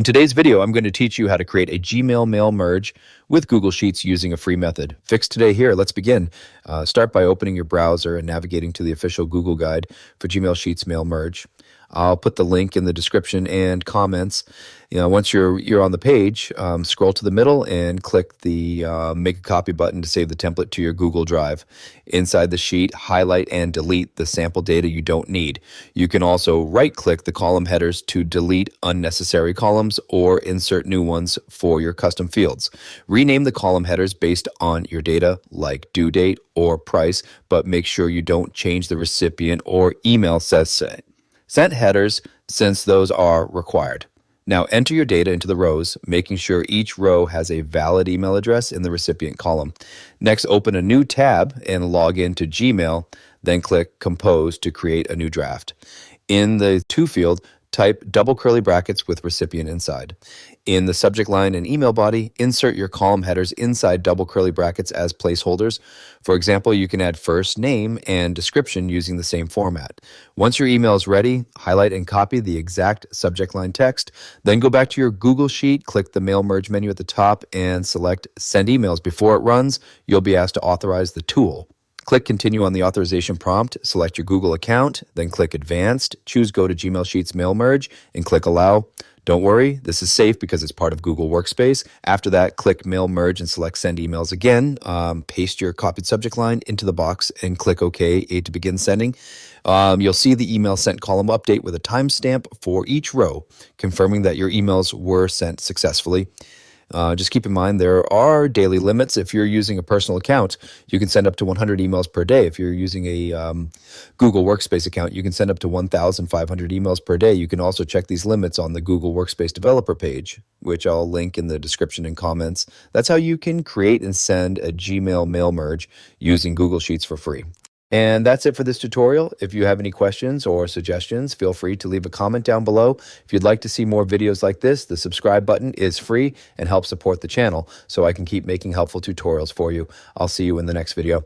In today's video, I'm going to teach you how to create a Gmail mail merge with Google Sheets using a free method. Fix today here. Let's begin. Start by opening your browser and navigating to the official Google guide for Gmail Sheets mail merge. I'll put the link in the description and comments. Once you're on the page, scroll to the middle and click the Make a Copy button to save the template to your Google Drive. Inside the sheet, highlight and delete the sample data you don't need. You can also right-click the column headers to delete unnecessary columns or insert new ones for your custom fields. Rename the column headers based on your data, like due date or price, but make sure you don't change the recipient or email sent headers, since those are required. Now enter your data into the rows, making sure each row has a valid email address in the recipient column. Next, open a new tab and log into Gmail, then click Compose to create a new draft. In the To field, type double curly brackets with recipient inside. In the subject line and email body, insert your column headers inside double curly brackets as placeholders. For example, you can add first name and description using the same format. Once your email is ready, highlight and copy the exact subject line text. Then go back to your Google Sheet, click the Mail Merge menu at the top, and select Send Emails. Before it runs, you'll be asked to authorize the tool. Click Continue on the authorization prompt, select your Google account, then click Advanced, choose Go to Gmail Sheets Mail Merge, and click Allow. Don't worry, this is safe because it's part of Google Workspace. After that, click Mail Merge and select Send Emails again. Paste your copied subject line into the box and click OK to begin sending. You'll see the email sent column update with a timestamp for each row, confirming that your emails were sent successfully. Just keep in mind there are daily limits. If you're using a personal account, you can send up to 100 emails per day. If you're using a Google Workspace account, you can send up to 1,500 emails per day. You can also check these limits on the Google Workspace developer page, which I'll link in the description and comments. That's how you can create and send a Gmail mail merge using Google Sheets for free. And that's it for this tutorial. If you have any questions or suggestions, feel free to leave a comment down below. If you'd like to see more videos like this, the subscribe button is free and helps support the channel so I can keep making helpful tutorials for you. I'll see you in the next video.